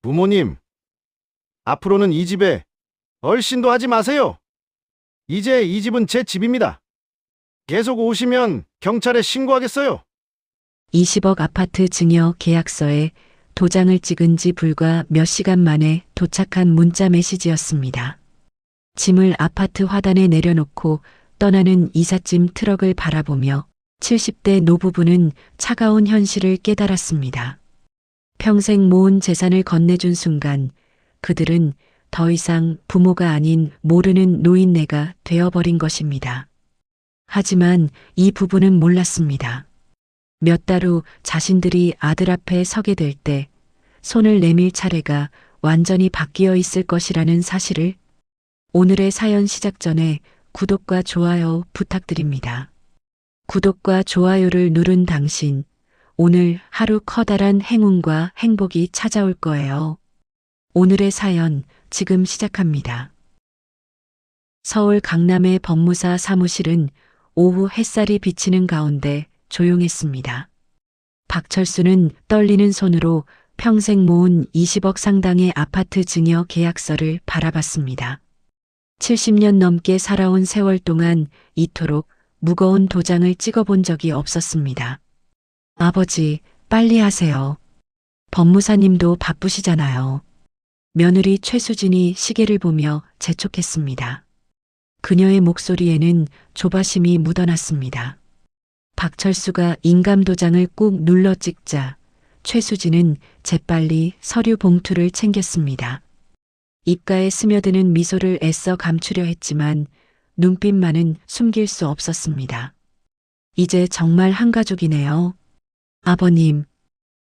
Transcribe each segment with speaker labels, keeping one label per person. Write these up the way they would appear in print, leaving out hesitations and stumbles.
Speaker 1: 부모님, 앞으로는 이 집에 얼씬도 하지 마세요. 이제 이 집은 제 집입니다. 계속 오시면 경찰에 신고하겠어요.
Speaker 2: 20억 아파트 증여 계약서에 도장을 찍은 지 불과 몇 시간 만에 도착한 문자 메시지였습니다. 짐을 아파트 화단에 내려놓고 떠나는 이삿짐 트럭을 바라보며 70대 노부부는 차가운 현실을 깨달았습니다. 평생 모은 재산을 건네준 순간 그들은 더 이상 부모가 아닌 모르는 노인네가 되어버린 것입니다. 하지만 이 부부는 몰랐습니다. 몇 달 후 자신들이 아들 앞에 서게 될 때 손을 내밀 차례가 완전히 바뀌어 있을 것이라는 사실을. 오늘의 사연 시작 전에 구독과 좋아요 부탁드립니다. 구독과 좋아요를 누른 당신, 오늘 하루 커다란 행운과 행복이 찾아올 거예요. 오늘의 사연 지금 시작합니다. 서울 강남의 법무사 사무실은 오후 햇살이 비치는 가운데 조용했습니다. 박철수는 떨리는 손으로 평생 모은 20억 상당의 아파트 증여 계약서를 바라봤습니다. 70년 넘게 살아온 세월 동안 이토록 무거운 도장을 찍어본 적이 없었습니다. 아버지, 빨리 하세요. 법무사님도 바쁘시잖아요. 며느리 최수진이 시계를 보며 재촉했습니다. 그녀의 목소리에는 조바심이 묻어났습니다. 박철수가 인감도장을 꾹 눌러 찍자 최수진은 재빨리 서류 봉투를 챙겼습니다. 입가에 스며드는 미소를 애써 감추려 했지만 눈빛만은 숨길 수 없었습니다. 이제 정말 한 가족이네요. 아버님,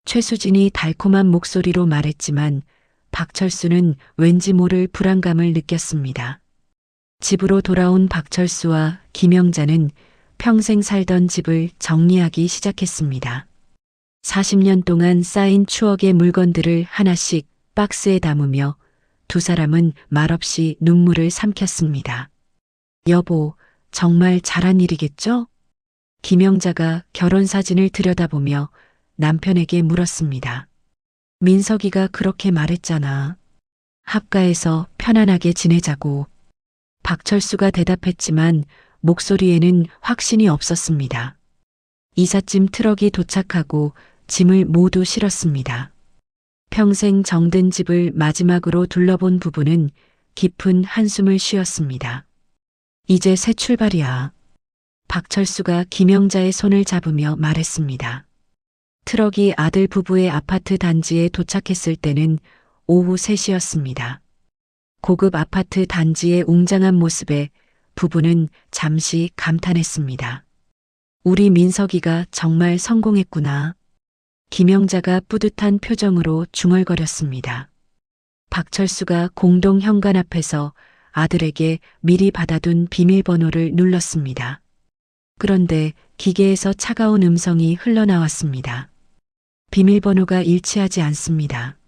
Speaker 2: 최수진이 달콤한 목소리로 말했지만 박철수는 왠지 모를 불안감을 느꼈습니다. 집으로 돌아온 박철수와 김영자는 평생 살던 집을 정리하기 시작했습니다. 40년 동안 쌓인 추억의 물건들을 하나씩 박스에 담으며 두 사람은 말없이 눈물을 삼켰습니다. 여보, 정말 잘한 일이겠죠? 김영자가 결혼 사진을 들여다보며 남편에게 물었습니다. 민석이가 그렇게 말했잖아. 합가해서 편안하게 지내자고. 박철수가 대답했지만 목소리에는 확신이 없었습니다. 이삿짐 트럭이 도착하고 짐을 모두 실었습니다. 평생 정든 집을 마지막으로 둘러본 부부는 깊은 한숨을 쉬었습니다. 이제 새 출발이야. 박철수가 김영자의 손을 잡으며 말했습니다. 트럭이 아들 부부의 아파트 단지에 도착했을 때는 오후 3시였습니다. 고급 아파트 단지의 웅장한 모습에 부부는 잠시 감탄했습니다. 우리 민석이가 정말 성공했구나. 김영자가 뿌듯한 표정으로 중얼거렸습니다. 박철수가 공동 현관 앞에서 아들에게 미리 받아둔 비밀번호를 눌렀습니다. 그런데 기계에서 차가운 음성이 흘러나왔습니다. 비밀번호가 일치하지 않습니다.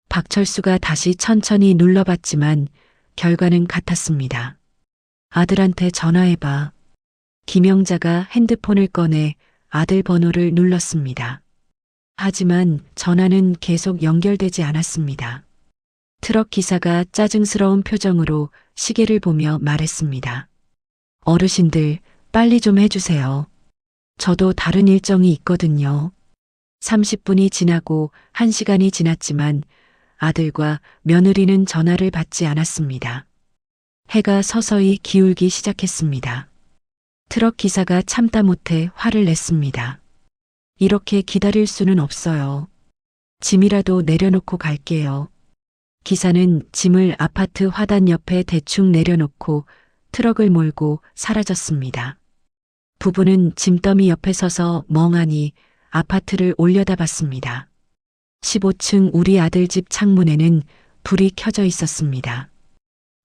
Speaker 2: 박철수가 다시 천천히 눌러봤지만 결과는 같았습니다. 아들한테 전화해봐. 김영자가 핸드폰을 꺼내 아들 번호를 눌렀습니다. 하지만 전화는 계속 연결되지 않았습니다. 트럭 기사가 짜증스러운 표정으로 시계를 보며 말했습니다. 어르신들, 빨리 좀 해주세요. 저도 다른 일정이 있거든요. 30분이 지나고 1시간이 지났지만 아들과 며느리는 전화를 받지 않았습니다. 해가 서서히 기울기 시작했습니다. 트럭 기사가 참다 못해 화를 냈습니다. 이렇게 기다릴 수는 없어요. 짐이라도 내려놓고 갈게요. 기사는 짐을 아파트 화단 옆에 대충 내려놓고 트럭을 몰고 사라졌습니다. 부부는 짐더미 옆에 서서 멍하니 아파트를 올려다봤습니다. 15층 우리 아들 집 창문에는 불이 켜져 있었습니다.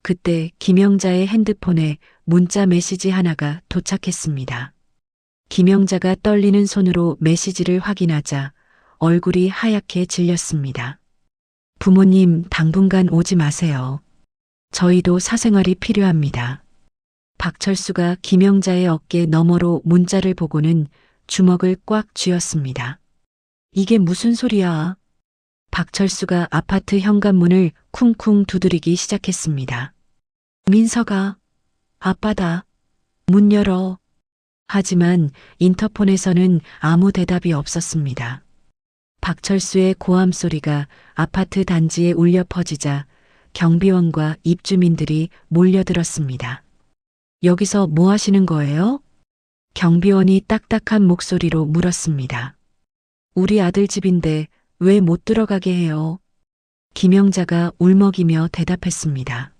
Speaker 2: 그때 김영자의 핸드폰에 문자 메시지 하나가 도착했습니다. 김영자가 떨리는 손으로 메시지를 확인하자 얼굴이 하얗게 질렸습니다. 부모님, 당분간 오지 마세요. 저희도 사생활이 필요합니다. 박철수가 김영자의 어깨 너머로 문자를 보고는 주먹을 꽉 쥐었습니다. 이게 무슨 소리야? 박철수가 아파트 현관문을 쿵쿵 두드리기 시작했습니다. 민서가, 아빠다. 문 열어. 하지만 인터폰에서는 아무 대답이 없었습니다. 박철수의 고함 소리가 아파트 단지에 울려 퍼지자 경비원과 입주민들이 몰려들었습니다. 여기서 뭐 하시는 거예요? 경비원이 딱딱한 목소리로 물었습니다. 우리 아들 집인데 왜 못 들어가게 해요? 김영자가 울먹이며 대답했습니다.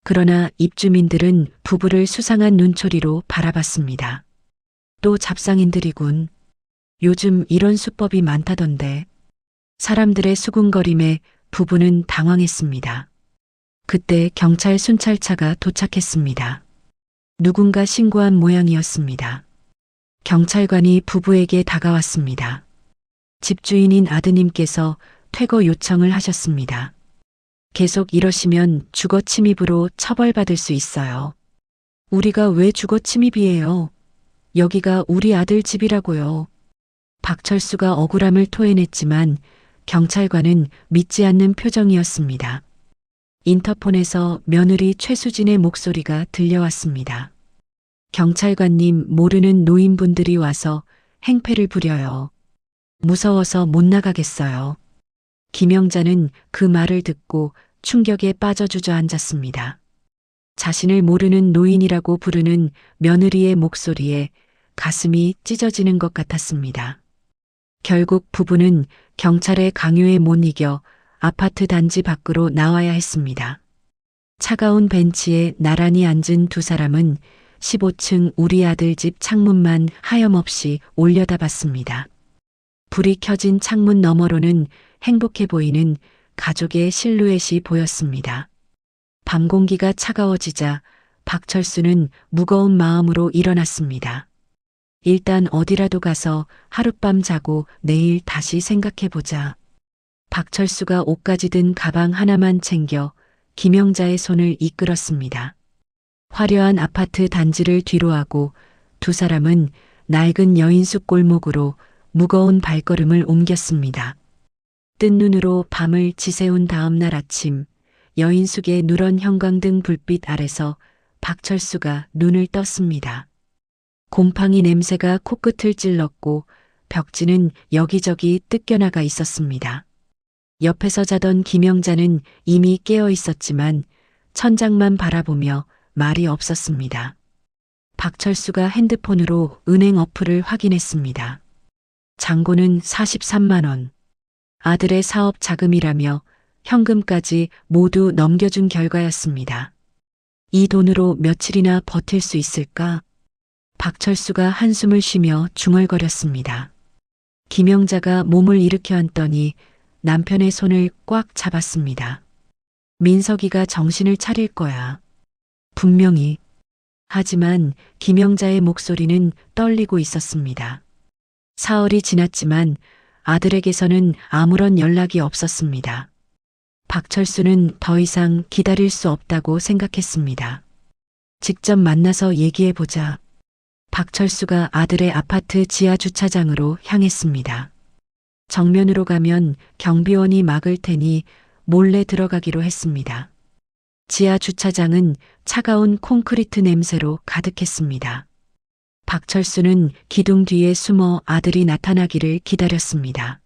Speaker 2: 그러나 입주민들은 부부를 수상한 눈초리로 바라봤습니다. 또 잡상인들이군. 요즘 이런 수법이 많다던데. 사람들의 수군거림에 부부는 당황했습니다. 그때 경찰 순찰차가 도착했습니다. 누군가 신고한 모양이었습니다. 경찰관이 부부에게 다가왔습니다. 집주인인 아드님께서 퇴거 요청을 하셨습니다. 계속 이러시면 주거 침입으로 처벌받을 수 있어요. 우리가 왜 주거 침입이에요? 여기가 우리 아들 집이라고요. 박철수가 억울함을 토해냈지만 경찰관은 믿지 않는 표정이었습니다. 인터폰에서 며느리 최수진의 목소리가 들려왔습니다. 경찰관님, 모르는 노인분들이 와서 행패를 부려요. 무서워서 못 나가겠어요. 김영자는 그 말을 듣고 충격에 빠져 주저앉았습니다. 자신을 모르는 노인이라고 부르는 며느리의 목소리에 가슴이 찢어지는 것 같았습니다. 결국 부부는 경찰의 강요에 못 이겨 아파트 단지 밖으로 나와야 했습니다. 차가운 벤치에 나란히 앉은 두 사람은 15층 우리 아들 집 창문만 하염없이 올려다봤습니다. 불이 켜진 창문 너머로는 행복해 보이는 가족의 실루엣이 보였습니다. 밤 공기가 차가워지자 박철수는 무거운 마음으로 일어났습니다. 일단 어디라도 가서 하룻밤 자고 내일 다시 생각해보자. 박철수가 옷까지 든 가방 하나만 챙겨 김영자의 손을 이끌었습니다. 화려한 아파트 단지를 뒤로하고 두 사람은 낡은 여인숙 골목으로 무거운 발걸음을 옮겼습니다. 뜬 눈으로 밤을 지새운 다음 날 아침, 여인숙의 누런 형광등 불빛 아래서 박철수가 눈을 떴습니다. 곰팡이 냄새가 코끝을 찔렀고 벽지는 여기저기 뜯겨나가 있었습니다. 옆에서 자던 김영자는 이미 깨어 있었지만 천장만 바라보며 말이 없었습니다. 박철수가 핸드폰으로 은행 어플을 확인했습니다. 잔고는 43만 원. 아들의 사업 자금이라며 현금까지 모두 넘겨준 결과였습니다. 이 돈으로 며칠이나 버틸 수 있을까? 박철수가 한숨을 쉬며 중얼거렸습니다. 김영자가 몸을 일으켜 앉더니 남편의 손을 꽉 잡았습니다. 민석이가 정신을 차릴 거야. 분명히. 하지만 김영자의 목소리는 떨리고 있었습니다. 사흘이 지났지만 아들에게서는 아무런 연락이 없었습니다. 박철수는 더 이상 기다릴 수 없다고 생각했습니다. 직접 만나서 얘기해보자. 박철수가 아들의 아파트 지하 주차장으로 향했습니다. 정면으로 가면 경비원이 막을 테니 몰래 들어가기로 했습니다. 지하 주차장은 차가운 콘크리트 냄새로 가득했습니다. 박철수는 기둥 뒤에 숨어 아들이 나타나기를 기다렸습니다.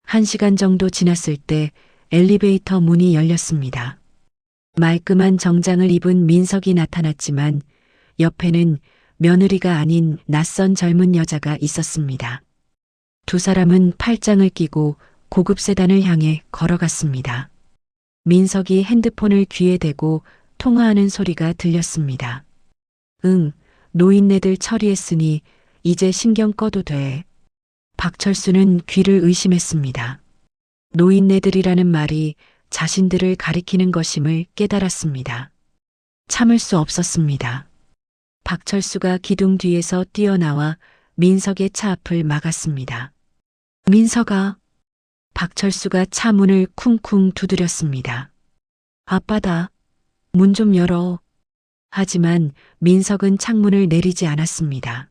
Speaker 2: 1시간 정도 지났을 때 엘리베이터 문이 열렸습니다. 말끔한 정장을 입은 민석이 나타났지만 옆에는 며느리가 아닌 낯선 젊은 여자가 있었습니다. 두 사람은 팔짱을 끼고 고급 세단을 향해 걸어갔습니다. 민석이 핸드폰을 귀에 대고 통화하는 소리가 들렸습니다. 응, 노인네들 처리했으니 이제 신경 꺼도 돼. 박철수는 귀를 의심했습니다. 노인네들이라는 말이 자신들을 가리키는 것임을 깨달았습니다. 참을 수 없었습니다. 박철수가 기둥 뒤에서 뛰어나와 민석의 차 앞을 막았습니다. 민석아. 박철수가 차 문을 쿵쿵 두드렸습니다. 아빠다. 문 좀 열어. 하지만 민석은 창문을 내리지 않았습니다.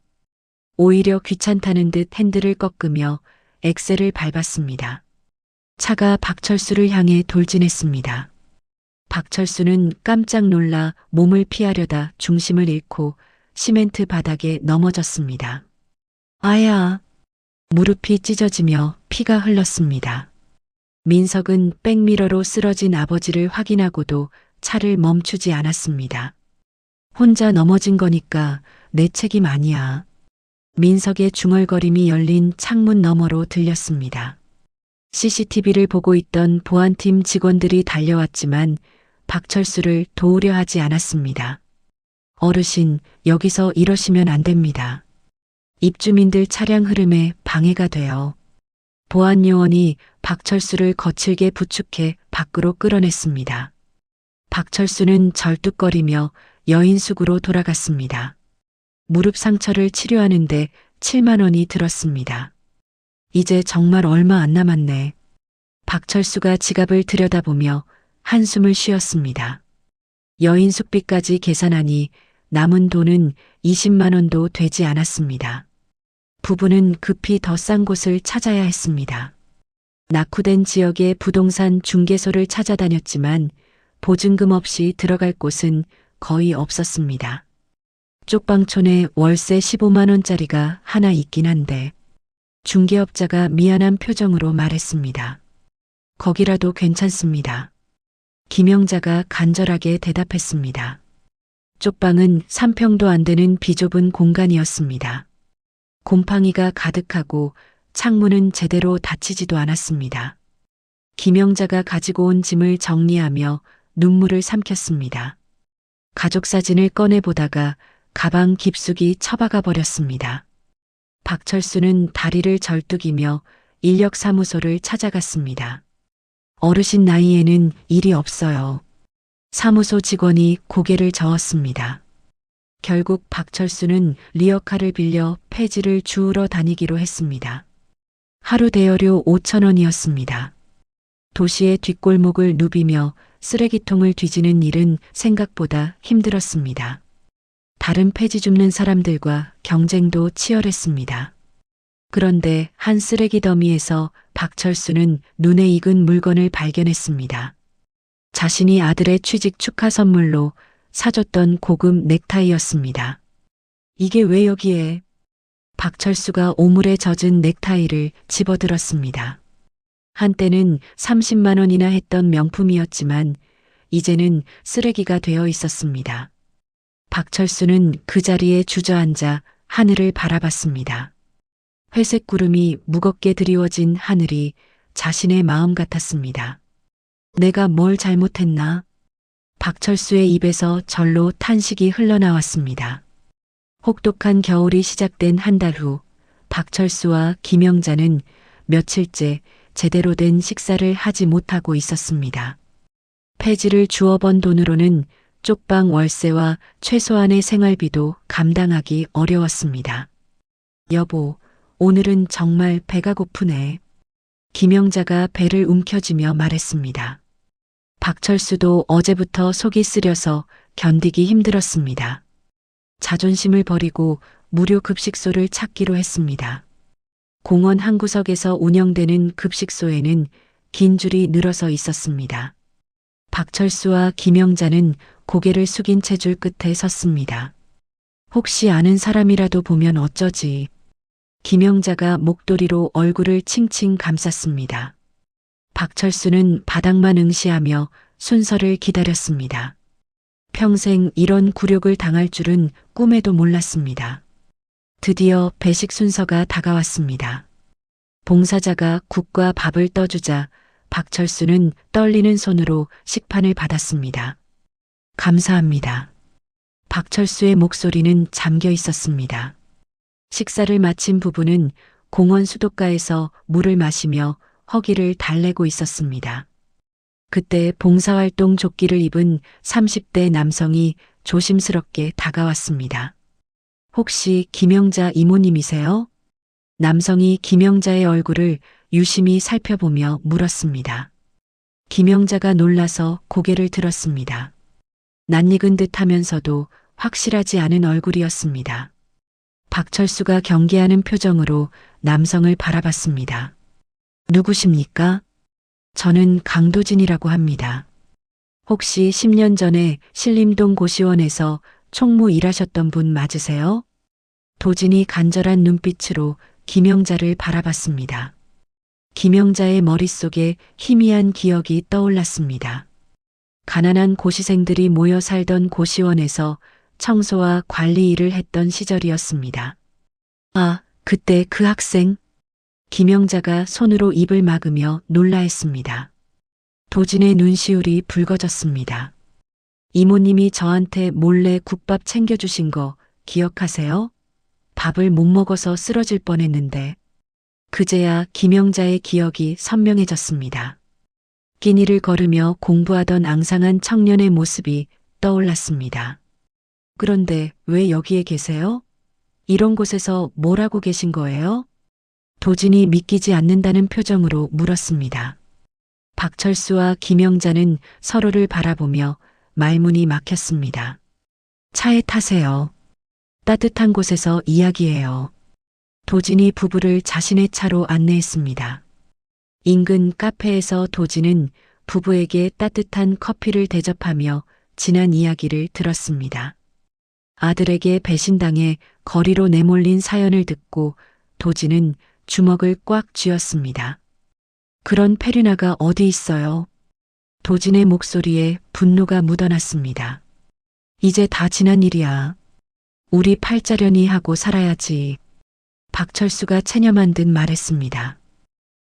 Speaker 2: 오히려 귀찮다는 듯 핸들을 꺾으며 엑셀을 밟았습니다. 차가 박철수를 향해 돌진했습니다. 박철수는 깜짝 놀라 몸을 피하려다 중심을 잃고 시멘트 바닥에 넘어졌습니다. 아야! 무릎이 찢어지며 피가 흘렀습니다. 민석은 백미러로 쓰러진 아버지를 확인하고도 차를 멈추지 않았습니다. 혼자 넘어진 거니까 내 책임 아니야. 민석의 중얼거림이 열린 창문 너머로 들렸습니다. CCTV를 보고 있던 보안팀 직원들이 달려왔지만 박철수를 도우려 하지 않았습니다. 어르신, 여기서 이러시면 안 됩니다. 입주민들 차량 흐름에 방해가 돼요. 보안 요원이 박철수를 거칠게 부축해 밖으로 끌어냈습니다. 박철수는 절뚝거리며 여인숙으로 돌아갔습니다. 무릎 상처를 치료하는데 7만 원이 들었습니다. 이제 정말 얼마 안 남았네. 박철수가 지갑을 들여다보며 한숨을 쉬었습니다. 여인 숙비까지 계산하니 남은 돈은 20만 원도 되지 않았습니다. 부부는 급히 더 싼 곳을 찾아야 했습니다. 낙후된 지역의 부동산 중개소를 찾아다녔지만 보증금 없이 들어갈 곳은 거의 없었습니다. 쪽방촌에 월세 15만 원짜리가 하나 있긴 한데 중개업자가 미안한 표정으로 말했습니다. 거기라도 괜찮습니다. 김영자가 간절하게 대답했습니다. 쪽방은 3평도 안 되는 비좁은 공간이었습니다. 곰팡이가 가득하고 창문은 제대로 닫히지도 않았습니다. 김영자가 가지고 온 짐을 정리하며 눈물을 삼켰습니다. 가족 사진을 꺼내보다가 가방 깊숙이 처박아 버렸습니다. 박철수는 다리를 절뚝이며 인력사무소를 찾아갔습니다. 어르신 나이에는 일이 없어요. 사무소 직원이 고개를 저었습니다. 결국 박철수는 리어카를 빌려 폐지를 주우러 다니기로 했습니다. 하루 대여료 5천 원이었습니다. 도시의 뒷골목을 누비며 쓰레기통을 뒤지는 일은 생각보다 힘들었습니다. 다른 폐지 줍는 사람들과 경쟁도 치열했습니다. 그런데 한 쓰레기 더미에서 박철수는 눈에 익은 물건을 발견했습니다. 자신이 아들의 취직 축하 선물로 사줬던 고급 넥타이였습니다. 이게 왜 여기에? 박철수가 오물에 젖은 넥타이를 집어들었습니다. 한때는 30만 원이나 했던 명품이었지만 이제는 쓰레기가 되어 있었습니다. 박철수는 그 자리에 주저앉아 하늘을 바라봤습니다. 회색 구름이 무겁게 드리워진 하늘이 자신의 마음 같았습니다. 내가 뭘 잘못했나? 박철수의 입에서 절로 탄식이 흘러나왔습니다. 혹독한 겨울이 시작된 한 달 후 박철수와 김영자는 며칠째 제대로 된 식사를 하지 못하고 있었습니다. 폐지를 주워 번 돈으로는 쪽방 월세와 최소한의 생활비도 감당하기 어려웠습니다. 여보, 오늘은 정말 배가 고프네. 김영자가 배를 움켜쥐며 말했습니다. 박철수도 어제부터 속이 쓰려서 견디기 힘들었습니다. 자존심을 버리고 무료 급식소를 찾기로 했습니다. 공원 한 구석에서 운영되는 급식소에는 긴 줄이 늘어서 있었습니다. 박철수와 김영자는 고개를 숙인 채 줄 끝에 섰습니다. 혹시 아는 사람이라도 보면 어쩌지. 김영자가 목도리로 얼굴을 칭칭 감쌌습니다. 박철수는 바닥만 응시하며 순서를 기다렸습니다. 평생 이런 굴욕을 당할 줄은 꿈에도 몰랐습니다. 드디어 배식 순서가 다가왔습니다. 봉사자가 국과 밥을 떠주자 박철수는 떨리는 손으로 식판을 받았습니다. 감사합니다. 박철수의 목소리는 잠겨 있었습니다. 식사를 마친 부부는 공원 수도가에서 물을 마시며 허기를 달래고 있었습니다. 그때 봉사활동 조끼를 입은 30대 남성이 조심스럽게 다가왔습니다. 혹시 김영자 이모님이세요? 남성이 김영자의 얼굴을 유심히 살펴보며 물었습니다. 김영자가 놀라서 고개를 들었습니다. 낯익은 듯 하면서도 확실하지 않은 얼굴이었습니다. 박철수가 경계하는 표정으로 남성을 바라봤습니다. 누구십니까? 저는 강도진이라고 합니다. 혹시 10년 전에 신림동 고시원에서 총무 일하셨던 분 맞으세요? 도진이 간절한 눈빛으로 김영자를 바라봤습니다. 김영자의 머릿속에 희미한 기억이 떠올랐습니다. 가난한 고시생들이 모여 살던 고시원에서 청소와 관리 일을 했던 시절이었습니다. 아, 그때 그 학생? 김영자가 손으로 입을 막으며 놀라했습니다. 도진의 눈시울이 붉어졌습니다. 이모님이 저한테 몰래 국밥 챙겨주신 거 기억하세요? 밥을 못 먹어서 쓰러질 뻔했는데 그제야 김영자의 기억이 선명해졌습니다. 끼니를 걸으며 공부하던 앙상한 청년의 모습이 떠올랐습니다. 그런데 왜 여기에 계세요? 이런 곳에서 뭘 하고 계신 거예요? 도진이 믿기지 않는다는 표정으로 물었습니다. 박철수와 김영자는 서로를 바라보며 말문이 막혔습니다. 차에 타세요. 따뜻한 곳에서 이야기해요. 도진이 부부를 자신의 차로 안내했습니다. 인근 카페에서 도진은 부부에게 따뜻한 커피를 대접하며 지난 이야기를 들었습니다. 아들에게 배신당해 거리로 내몰린 사연을 듣고 도진은 주먹을 꽉 쥐었습니다. 그런 페류나가 어디 있어요? 도진의 목소리에 분노가 묻어났습니다. 이제 다 지난 일이야. 우리 팔자련이 하고 살아야지. 박철수가 체념한 듯 말했습니다.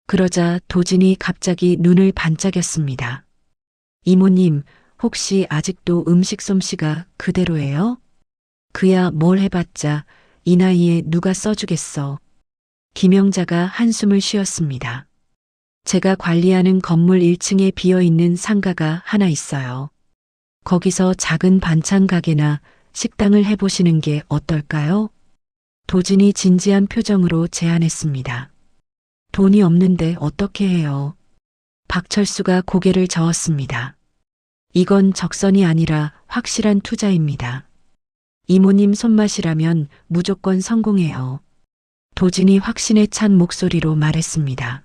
Speaker 2: 그러자 도진이 갑자기 눈을 반짝였습니다. 이모님, 혹시 아직도 음식 솜씨가 그대로예요? 그야 뭘 해봤자 이 나이에 누가 써주겠어. 김영자가 한숨을 쉬었습니다. 제가 관리하는 건물 1층에 비어있는 상가가 하나 있어요. 거기서 작은 반찬 가게나 식당을 해보시는 게 어떨까요? 도진이 진지한 표정으로 제안했습니다. 돈이 없는데 어떻게 해요? 박철수가 고개를 저었습니다. 이건 적선이 아니라 확실한 투자입니다. 이모님 손맛이라면 무조건 성공해요. 도진이 확신에 찬 목소리로 말했습니다.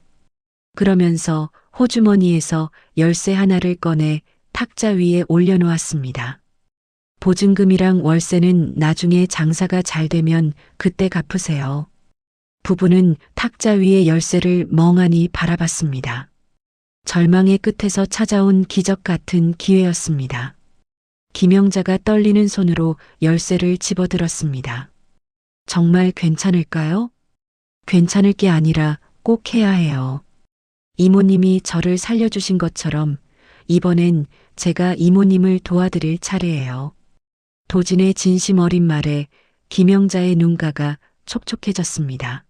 Speaker 2: 그러면서 호주머니에서 열쇠 하나를 꺼내 탁자 위에 올려놓았습니다. 보증금이랑 월세는 나중에 장사가 잘 되면 그때 갚으세요. 부부는 탁자 위의 열쇠를 멍하니 바라봤습니다. 절망의 끝에서 찾아온 기적 같은 기회였습니다. 김영자가 떨리는 손으로 열쇠를 집어들었습니다. 정말 괜찮을까요? 괜찮을 게 아니라 꼭 해야 해요. 이모님이 저를 살려주신 것처럼 이번엔 제가 이모님을 도와드릴 차례예요. 도진의 진심 어린 말에 김영자의 눈가가 촉촉해졌습니다.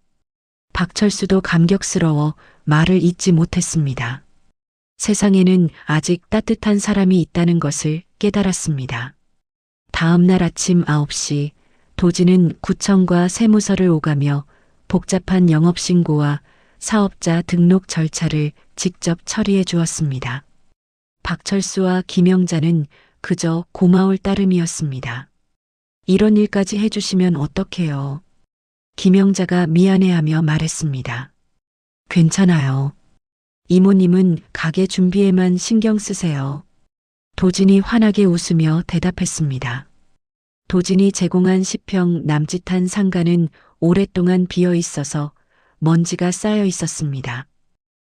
Speaker 2: 박철수도 감격스러워 말을 잇지 못했습니다. 세상에는 아직 따뜻한 사람이 있다는 것을 깨달았습니다. 다음 날 아침 9시 도진은 구청과 세무서를 오가며 복잡한 영업신고와 사업자 등록 절차를 직접 처리해 주었습니다. 박철수와 김영자는 그저 고마울 따름이었습니다. 이런 일까지 해주시면 어떡해요? 김영자가 미안해하며 말했습니다. 괜찮아요. 이모님은 가게 준비에만 신경 쓰세요. 도진이 환하게 웃으며 대답했습니다. 도진이 제공한 10평 남짓한 상가는 오랫동안 비어 있어서 먼지가 쌓여 있었습니다.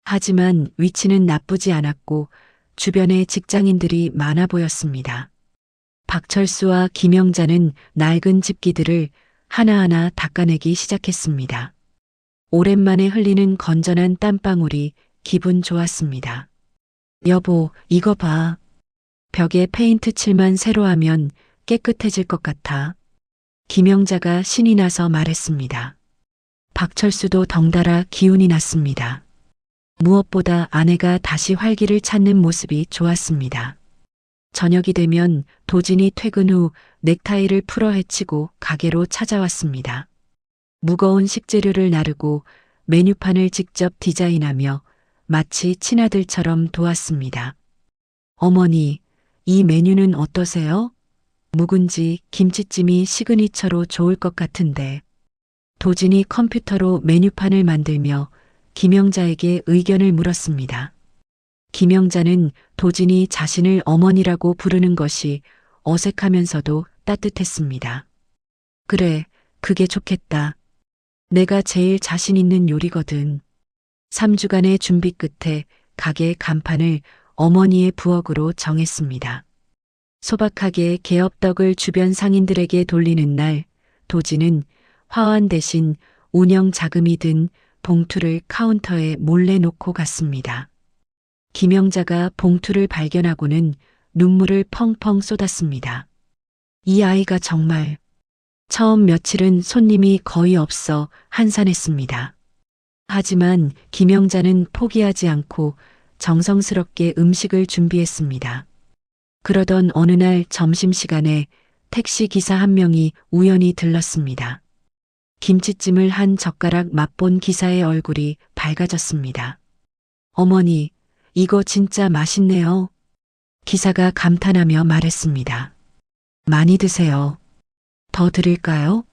Speaker 2: 하지만 위치는 나쁘지 않았고 주변에 직장인들이 많아 보였습니다. 박철수와 김영자는 낡은 집기들을 하나하나 닦아내기 시작했습니다. 오랜만에 흘리는 건전한 땀방울이 기분 좋았습니다. 여보, 이거 봐. 벽에 페인트 칠만 새로 하면 깨끗해질 것 같아. 김영자가 신이 나서 말했습니다. 박철수도 덩달아 기운이 났습니다. 무엇보다 아내가 다시 활기를 찾는 모습이 좋았습니다. 저녁이 되면 도진이 퇴근 후 넥타이를 풀어 헤치고 가게로 찾아왔습니다. 무거운 식재료를 나르고 메뉴판을 직접 디자인하며 마치 친아들처럼 도왔습니다. 어머니, 이 메뉴는 어떠세요? 묵은지, 김치찜이 시그니처로 좋을 것 같은데. 도진이 컴퓨터로 메뉴판을 만들며 김영자에게 의견을 물었습니다. 김영자는 도진이 자신을 어머니라고 부르는 것이 어색하면서도 따뜻했습니다. 그래, 그게 좋겠다. 내가 제일 자신 있는 요리거든. 3주간의 준비 끝에 가게 간판을 어머니의 부엌으로 정했습니다. 소박하게 개업떡을 주변 상인들에게 돌리는 날, 도진은 화환 대신 운영 자금이 든 봉투를 카운터에 몰래 놓고 갔습니다. 김영자가 봉투를 발견하고는 눈물을 펑펑 쏟았습니다. 이 아이가 정말. 처음 며칠은 손님이 거의 없어 한산했습니다. 하지만 김영자는 포기하지 않고 정성스럽게 음식을 준비했습니다. 그러던 어느 날 점심시간에 택시 기사 한 명이 우연히 들렀습니다. 김치찜을 한 젓가락 맛본 기사의 얼굴이 밝아졌습니다. 어머니, 이거 진짜 맛있네요. 기사가 감탄하며 말했습니다. 많이 드세요. 더 드릴까요?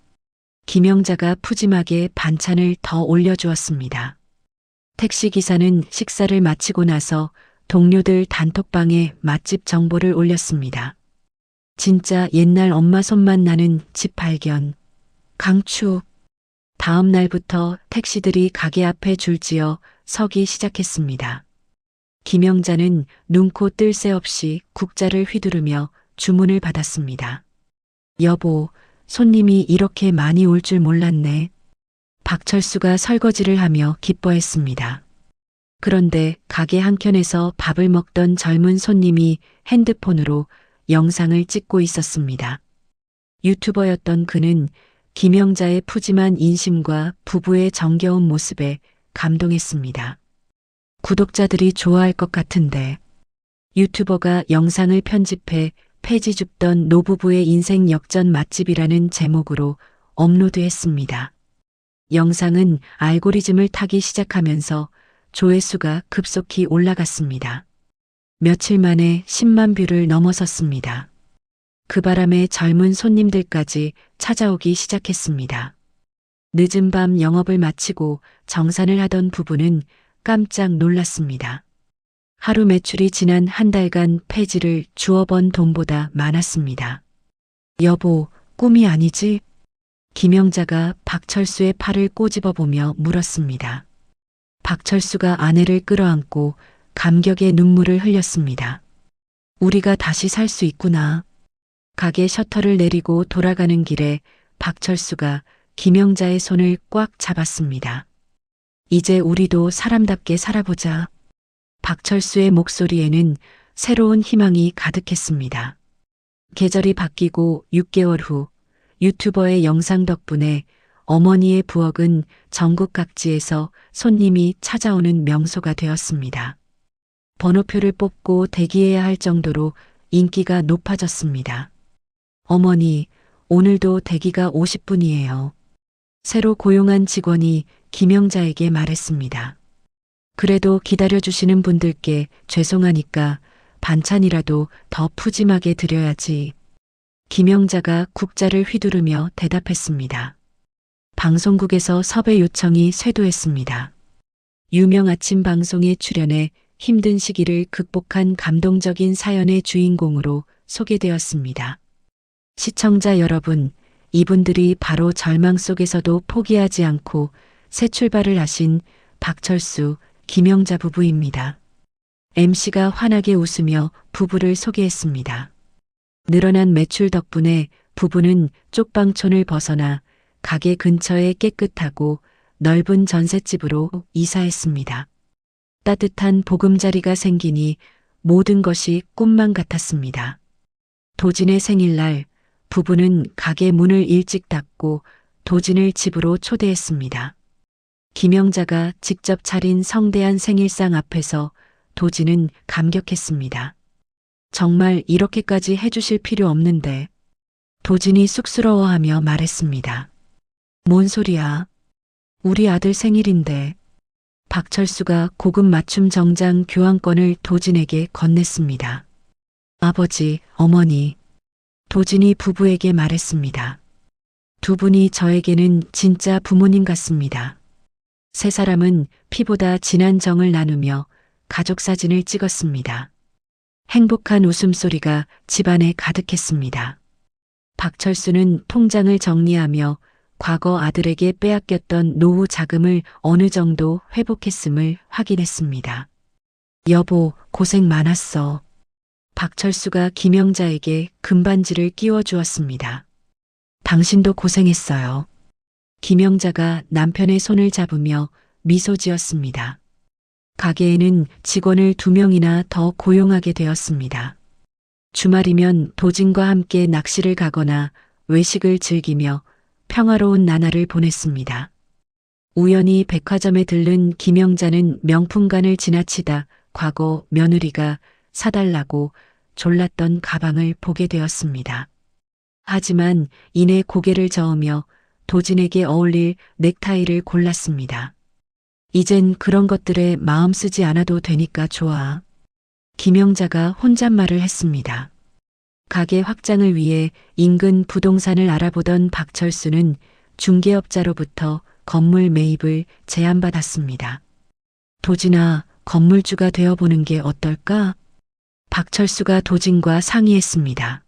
Speaker 2: 김영자가 푸짐하게 반찬을 더 올려주었습니다. 택시기사는 식사를 마치고 나서 동료들 단톡방에 맛집 정보를 올렸습니다. 진짜 옛날 엄마 손맛 나는 집 발견. 강추. 다음 날부터 택시들이 가게 앞에 줄지어 서기 시작했습니다. 김영자는 눈코 뜰 새 없이 국자를 휘두르며 주문을 받았습니다. 여보, 손님이 이렇게 많이 올 줄 몰랐네. 박철수가 설거지를 하며 기뻐했습니다. 그런데 가게 한켠에서 밥을 먹던 젊은 손님이 핸드폰으로 영상을 찍고 있었습니다. 유튜버였던 그는 김영자의 푸짐한 인심과 부부의 정겨운 모습에 감동했습니다. 구독자들이 좋아할 것 같은데. 유튜버가 영상을 편집해 폐지 줍던 노부부의 인생 역전 맛집이라는 제목으로 업로드했습니다. 영상은 알고리즘을 타기 시작하면서 조회수가 급속히 올라갔습니다. 며칠 만에 10만 뷰를 넘어섰습니다. 그 바람에 젊은 손님들까지 찾아오기 시작했습니다. 늦은 밤 영업을 마치고 정산을 하던 부부는 깜짝 놀랐습니다. 하루 매출이 지난 한 달간 폐지를 주워 번 돈보다 많았습니다. 여보, 꿈이 아니지? 김영자가 박철수의 팔을 꼬집어 보며 물었습니다. 박철수가 아내를 끌어안고 감격의 눈물을 흘렸습니다. 우리가 다시 살 수 있구나. 가게 셔터를 내리고 돌아가는 길에 박철수가 김영자의 손을 꽉 잡았습니다. 이제 우리도 사람답게 살아보자. 박철수의 목소리에는 새로운 희망이 가득했습니다. 계절이 바뀌고 6개월 후 유튜버의 영상 덕분에 어머니의 부엌은 전국 각지에서 손님이 찾아오는 명소가 되었습니다. 번호표를 뽑고 대기해야 할 정도로 인기가 높아졌습니다. 어머니, 오늘도 대기가 50분이에요. 새로 고용한 직원이 김영자에게 말했습니다. 그래도 기다려주시는 분들께 죄송하니까 반찬이라도 더 푸짐하게 드려야지. 김영자가 국자를 휘두르며 대답했습니다. 방송국에서 섭외 요청이 쇄도했습니다. 유명 아침 방송에 출연해 힘든 시기를 극복한 감동적인 사연의 주인공으로 소개되었습니다. 시청자 여러분, 이분들이 바로 절망 속에서도 포기하지 않고 새 출발을 하신 박철수, 김영자 부부입니다. MC가 환하게 웃으며 부부를 소개했습니다. 늘어난 매출 덕분에 부부는 쪽방촌을 벗어나 가게 근처에 깨끗하고 넓은 전셋집으로 이사했습니다. 따뜻한 보금자리가 생기니 모든 것이 꿈만 같았습니다. 도진의 생일날 부부는 가게 문을 일찍 닫고 도진을 집으로 초대했습니다. 김영자가 직접 차린 성대한 생일상 앞에서 도진은 감격했습니다. 정말 이렇게까지 해주실 필요 없는데. 도진이 쑥스러워하며 말했습니다. 뭔 소리야? 우리 아들 생일인데. 박철수가 고급 맞춤 정장 교환권을 도진에게 건넸습니다. 아버지, 어머니. 도진이 부부에게 말했습니다. 두 분이 저에게는 진짜 부모님 같습니다. 세 사람은 피보다 진한 정을 나누며 가족 사진을 찍었습니다. 행복한 웃음소리가 집안에 가득했습니다. 박철수는 통장을 정리하며 과거 아들에게 빼앗겼던 노후 자금을 어느 정도 회복했음을 확인했습니다. 여보, 고생 많았어. 박철수가 김영자에게 금반지를 끼워 주었습니다. 당신도 고생했어요. 김영자가 남편의 손을 잡으며 미소 지었습니다. 가게에는 직원을 2명이나 더 고용하게 되었습니다. 주말이면 도진과 함께 낚시를 가거나 외식을 즐기며 평화로운 나날을 보냈습니다. 우연히 백화점에 들른 김영자는 명품관을 지나치다 과거 며느리가 사달라고 졸랐던 가방을 보게 되었습니다. 하지만 이내 고개를 저으며 도진에게 어울릴 넥타이를 골랐습니다. 이젠 그런 것들에 마음 쓰지 않아도 되니까 좋아. 김영자가 혼잣말을 했습니다. 가게 확장을 위해 인근 부동산을 알아보던 박철수는 중개업자로부터 건물 매입을 제안받았습니다. 도진아, 건물주가 되어보는 게 어떨까? 박철수가 도진과 상의했습니다.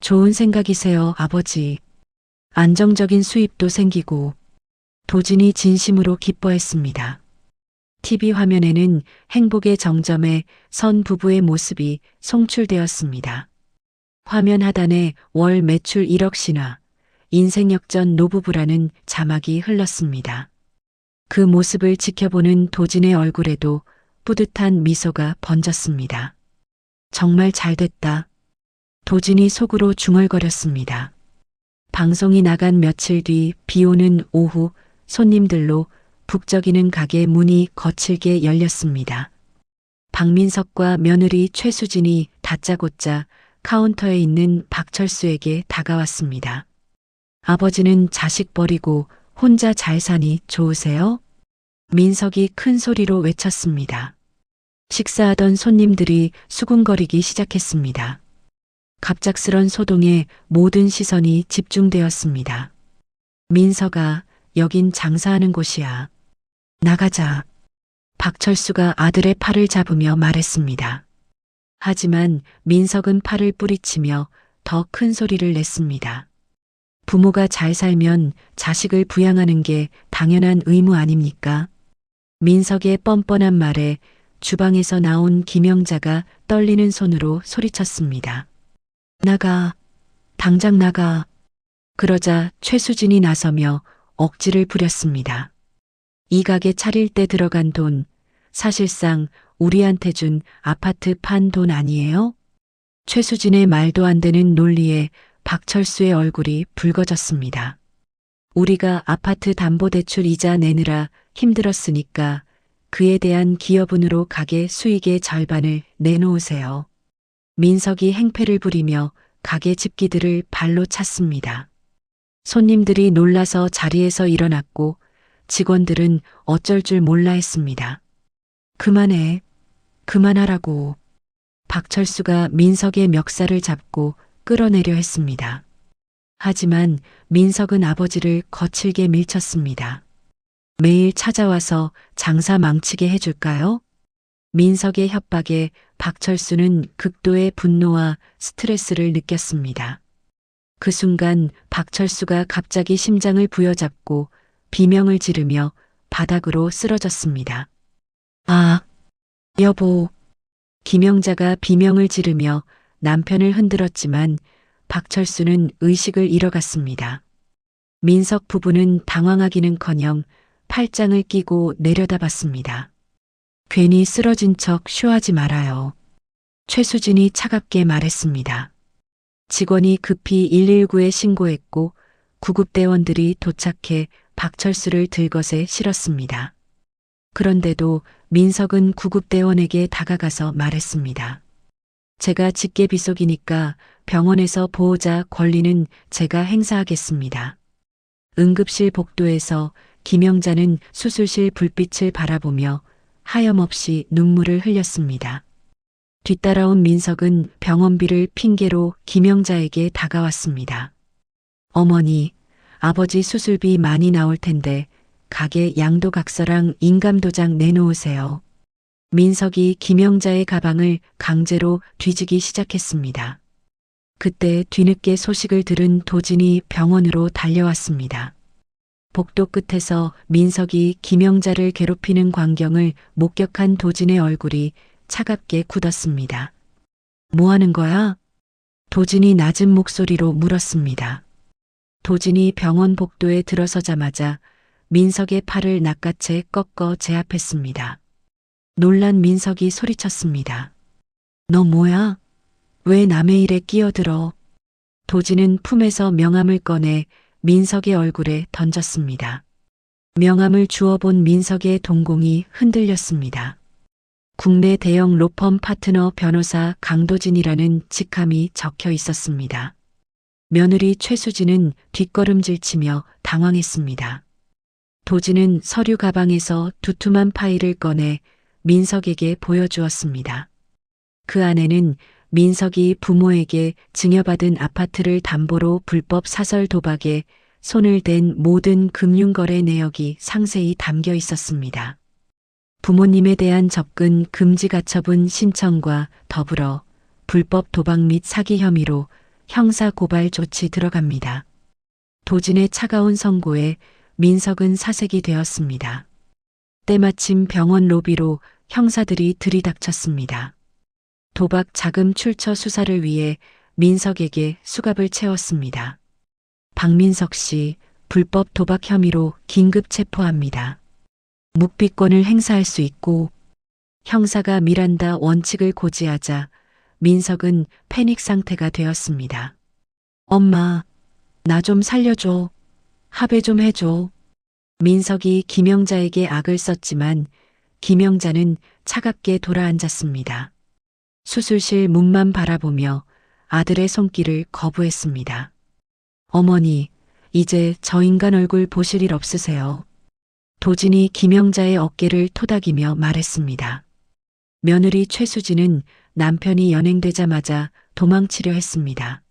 Speaker 2: 좋은 생각이세요, 아버지. 안정적인 수입도 생기고. 도진이 진심으로 기뻐했습니다. TV 화면에는 행복의 정점에 선 부부의 모습이 송출되었습니다. 화면 하단에 월 매출 1억 신화, 인생 역전 노부부라는 자막이 흘렀습니다. 그 모습을 지켜보는 도진의 얼굴에도 뿌듯한 미소가 번졌습니다. 정말 잘됐다. 도진이 속으로 중얼거렸습니다. 방송이 나간 며칠 뒤 비 오는 오후 손님들로 북적이는 가게 문이 거칠게 열렸습니다. 박민석과 며느리 최수진이 다짜고짜 카운터에 있는 박철수에게 다가왔습니다. 아버지는 자식 버리고 혼자 잘 사니 좋으세요? 민석이 큰 소리로 외쳤습니다. 식사하던 손님들이 수군거리기 시작했습니다. 갑작스런 소동에 모든 시선이 집중되었습니다. 민석아, 여긴 장사하는 곳이야. 나가자. 박철수가 아들의 팔을 잡으며 말했습니다. 하지만 민석은 팔을 뿌리치며 더 큰 소리를 냈습니다. 부모가 잘 살면 자식을 부양하는 게 당연한 의무 아닙니까? 민석의 뻔뻔한 말에 주방에서 나온 김영자가 떨리는 손으로 소리쳤습니다. 나가. 당장 나가. 그러자 최수진이 나서며 억지를 부렸습니다. 이 가게 차릴 때 들어간 돈, 사실상 우리한테 준 아파트 판 돈 아니에요? 최수진의 말도 안 되는 논리에 박철수의 얼굴이 붉어졌습니다. 우리가 아파트 담보대출 이자 내느라 힘들었으니까 그에 대한 기여분으로 가게 수익의 절반을 내놓으세요. 민석이 행패를 부리며 가게 집기들을 발로 찼습니다. 손님들이 놀라서 자리에서 일어났고 직원들은 어쩔 줄 몰라 했습니다. 그만해. 그만하라고. 박철수가 민석의 멱살을 잡고 끌어내려 했습니다. 하지만 민석은 아버지를 거칠게 밀쳤습니다. 매일 찾아와서 장사 망치게 해줄까요? 민석의 협박에 박철수는 극도의 분노와 스트레스를 느꼈습니다. 그 순간 박철수가 갑자기 심장을 부여잡고 비명을 지르며 바닥으로 쓰러졌습니다. 아, 여보. 김영자가 비명을 지르며 남편을 흔들었지만 박철수는 의식을 잃어갔습니다. 민석 부부는 당황하기는커녕 팔짱을 끼고 내려다봤습니다. 괜히 쓰러진 척 쇼하지 말아요. 최수진이 차갑게 말했습니다. 직원이 급히 119에 신고했고 구급대원들이 도착해 박철수를 들것에 실었습니다. 그런데도 민석은 구급대원에게 다가가서 말했습니다. 제가 직계비속이니까 병원에서 보호자 권리는 제가 행사하겠습니다. 응급실 복도에서 김영자는 수술실 불빛을 바라보며 하염없이 눈물을 흘렸습니다. 뒤따라온 민석은 병원비를 핑계로 김영자에게 다가왔습니다. 어머니, 아버지 수술비 많이 나올 텐데 가게 양도각서랑 인감도장 내놓으세요. 민석이 김영자의 가방을 강제로 뒤지기 시작했습니다. 그때 뒤늦게 소식을 들은 도진이 병원으로 달려왔습니다. 복도 끝에서 민석이 김영자를 괴롭히는 광경을 목격한 도진의 얼굴이 차갑게 굳었습니다. 뭐 하는 거야? 도진이 낮은 목소리로 물었습니다. 도진이 병원 복도에 들어서자마자 민석의 팔을 낚아채 꺾어 제압했습니다. 놀란 민석이 소리쳤습니다. 너 뭐야? 왜 남의 일에 끼어들어? 도진은 품에서 명함을 꺼내 민석의 얼굴에 던졌습니다. 명함을 주워본 민석의 동공이 흔들렸습니다. 국내 대형 로펌 파트너 변호사 강도진이라는 직함이 적혀 있었습니다. 며느리 최수진은 뒷걸음질치며 당황했습니다. 도진은 서류 가방에서 두툼한 파일을 꺼내 민석에게 보여주었습니다. 그 안에는 민석이 부모에게 증여받은 아파트를 담보로 불법 사설 도박에 손을 댄 모든 금융거래 내역이 상세히 담겨 있었습니다. 부모님에 대한 접근 금지 가처분 신청과 더불어 불법 도박 및 사기 혐의로 형사 고발 조치 들어갑니다. 도진의 차가운 선고에 민석은 사색이 되었습니다. 때마침 병원 로비로 형사들이 들이닥쳤습니다. 도박 자금 출처 수사를 위해 민석에게 수갑을 채웠습니다. 박민석 씨, 불법 도박 혐의로 긴급 체포합니다. 묵비권을 행사할 수 있고 형사가 미란다 원칙을 고지하자 민석은 패닉 상태가 되었습니다. 엄마, 나 좀 살려줘. 합의 좀 해줘. 민석이 김영자에게 악을 썼지만 김영자는 차갑게 돌아앉았습니다. 수술실 문만 바라보며 아들의 손길을 거부했습니다. 어머니, 이제 저 인간 얼굴 보실 일 없으세요. 도진이 김영자의 어깨를 토닥이며 말했습니다. 며느리 최수진은 남편이 연행되자마자 도망치려 했습니다.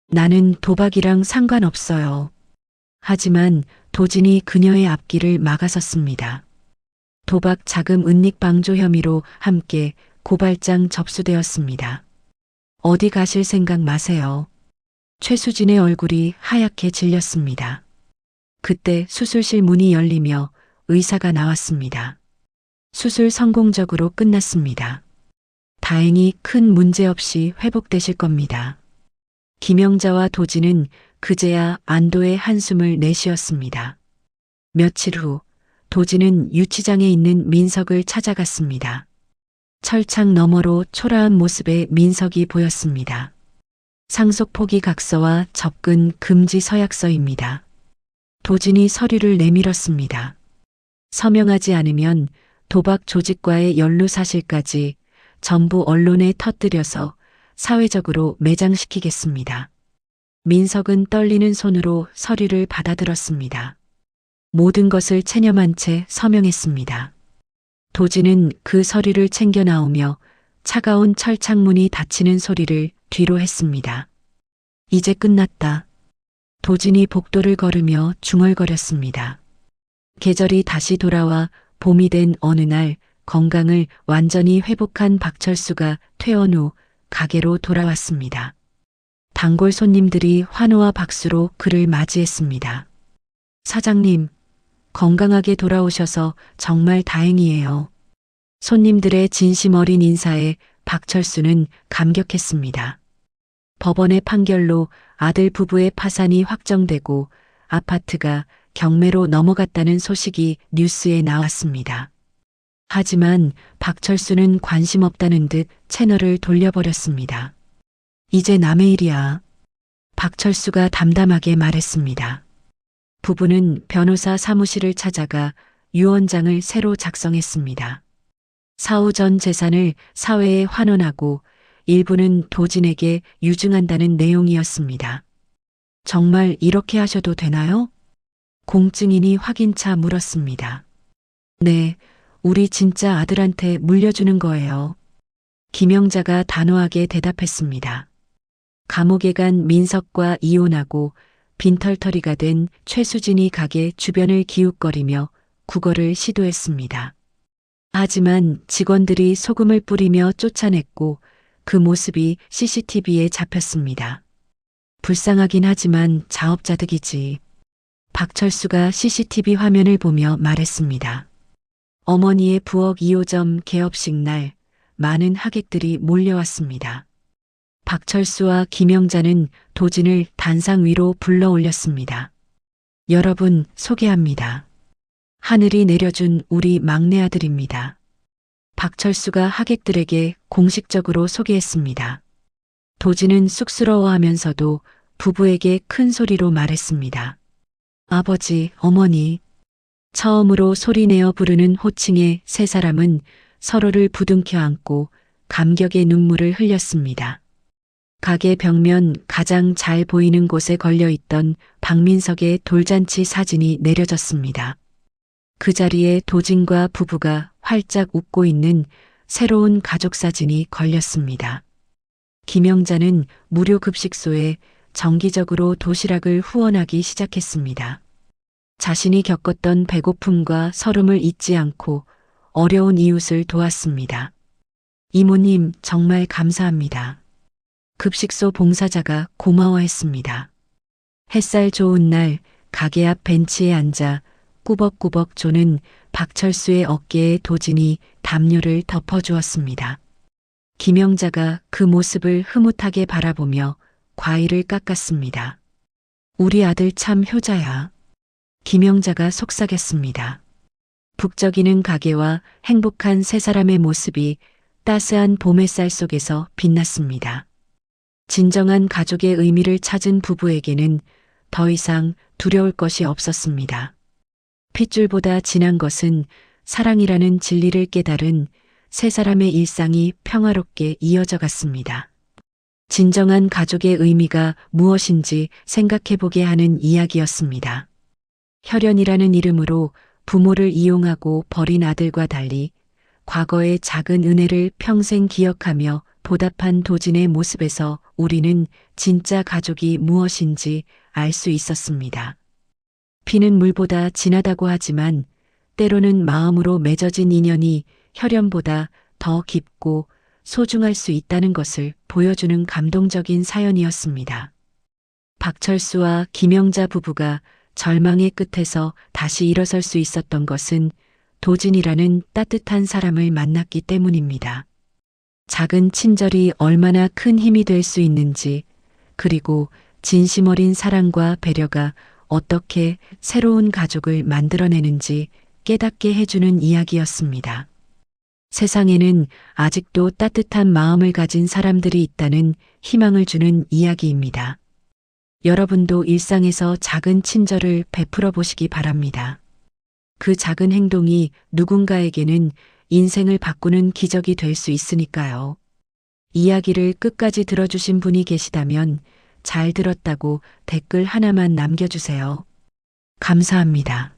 Speaker 2: 나는 도박이랑 상관없어요. 하지만 도진이 그녀의 앞길을 막아섰습니다. 도박 자금 은닉 방조 혐의로 함께 고발장 접수되었습니다. 어디 가실 생각 마세요. 최수진의 얼굴이 하얗게 질렸습니다. 그때 수술실 문이 열리며 의사가 나왔습니다. 수술 성공적으로 끝났습니다. 다행히 큰 문제 없이 회복되실 겁니다. 김영자와 도진은 그제야 안도의 한숨을 내쉬었습니다. 며칠 후 도진은 유치장에 있는 민석을 찾아갔습니다. 철창 너머로 초라한 모습의 민석이 보였습니다. 상속 포기 각서와 접근 금지 서약서입니다. 도진이 서류를 내밀었습니다. 서명하지 않으면 도박 조직과의 연루 사실까지 전부 언론에 터뜨려서 사회적으로 매장시키겠습니다. 민석은 떨리는 손으로 서류를 받아들었습니다. 모든 것을 체념한 채 서명했습니다. 도진은 그 서류를 챙겨 나오며 차가운 철창문이 닫히는 소리를 뒤로 했습니다. 이제 끝났다. 도진이 복도를 걸으며 중얼거렸습니다. 계절이 다시 돌아와 봄이 된 어느 날 건강을 완전히 회복한 박철수가 퇴원 후 가게로 돌아왔습니다. 단골 손님들이 환호와 박수로 그를 맞이했습니다. 사장님, 건강하게 돌아오셔서 정말 다행이에요. 손님들의 진심 어린 인사에 박철수는 감격했습니다. 법원의 판결로 아들 부부의 파산이 확정되고 아파트가 경매로 넘어갔다는 소식이 뉴스에 나왔습니다. 하지만 박철수는 관심 없다는 듯 채널을 돌려버렸습니다. 이제 남의 일이야. 박철수가 담담하게 말했습니다. 부부는 변호사 사무실을 찾아가 유언장을 새로 작성했습니다. 사후 전 재산을 사회에 환원하고 일부는 도진에게 유증한다는 내용이었습니다. 정말 이렇게 하셔도 되나요? 공증인이 확인차 물었습니다. 네, 우리 진짜 아들한테 물려주는 거예요. 김영자가 단호하게 대답했습니다. 감옥에 간 민석과 이혼하고 빈털터리가 된 최수진이 가게 주변을 기웃거리며 구걸을 시도했습니다. 하지만 직원들이 소금을 뿌리며 쫓아냈고 그 모습이 CCTV에 잡혔습니다. 불쌍하긴 하지만 자업자득이지. 박철수가 CCTV 화면을 보며 말했습니다. 어머니의 부엌 2호점 개업식 날 많은 하객들이 몰려왔습니다. 박철수와 김영자는 도진을 단상 위로 불러 올렸습니다. 여러분 소개합니다. 하늘이 내려준 우리 막내 아들입니다. 박철수가 하객들에게 공식적으로 소개했습니다. 도진은 쑥스러워하면서도 부부에게 큰 소리로 말했습니다. 아버지, 어머니. 처음으로 소리내어 부르는 호칭에 세 사람은 서로를 부둥켜 안고 감격의 눈물을 흘렸습니다. 가게 벽면 가장 잘 보이는 곳에 걸려있던 박민석의 돌잔치 사진이 내려졌습니다. 그 자리에 도진과 부부가 활짝 웃고 있는 새로운 가족 사진이 걸렸습니다. 김영자는 무료 급식소에 정기적으로 도시락을 후원하기 시작했습니다. 자신이 겪었던 배고픔과 서름을 잊지 않고 어려운 이웃을 도왔습니다. 이모님 정말 감사합니다. 급식소 봉사자가 고마워했습니다. 햇살 좋은 날 가게 앞 벤치에 앉아 꾸벅꾸벅 조는 박철수의 어깨에 도진이 담요를 덮어주었습니다. 김영자가 그 모습을 흐뭇하게 바라보며 과일을 깎았습니다. 우리 아들 참 효자야. 김영자가 속삭였습니다. 북적이는 가게와 행복한 세 사람의 모습이 따스한 봄 햇살 속에서 빛났습니다. 진정한 가족의 의미를 찾은 부부에게는 더 이상 두려울 것이 없었습니다. 핏줄보다 진한 것은 사랑이라는 진리를 깨달은 세 사람의 일상이 평화롭게 이어져 갔습니다. 진정한 가족의 의미가 무엇인지 생각해보게 하는 이야기였습니다. 혈연이라는 이름으로 부모를 이용하고 버린 아들과 달리 과거의 작은 은혜를 평생 기억하며 보답한 도진의 모습에서 우리는 진짜 가족이 무엇인지 알 수 있었습니다. 피는 물보다 진하다고 하지만 때로는 마음으로 맺어진 인연이 혈연보다 더 깊고 소중할 수 있다는 것을 보여주는 감동적인 사연이었습니다. 박철수와 김영자 부부가 절망의 끝에서 다시 일어설 수 있었던 것은 도진이라는 따뜻한 사람을 만났기 때문입니다. 작은 친절이 얼마나 큰 힘이 될 수 있는지, 그리고 진심 어린 사랑과 배려가 어떻게 새로운 가족을 만들어내는지 깨닫게 해주는 이야기였습니다. 세상에는 아직도 따뜻한 마음을 가진 사람들이 있다는 희망을 주는 이야기입니다. 여러분도 일상에서 작은 친절을 베풀어 보시기 바랍니다. 그 작은 행동이 누군가에게는 인생을 바꾸는 기적이 될 수 있으니까요. 이야기를 끝까지 들어주신 분이 계시다면 잘 들었다고 댓글 하나만 남겨주세요. 감사합니다.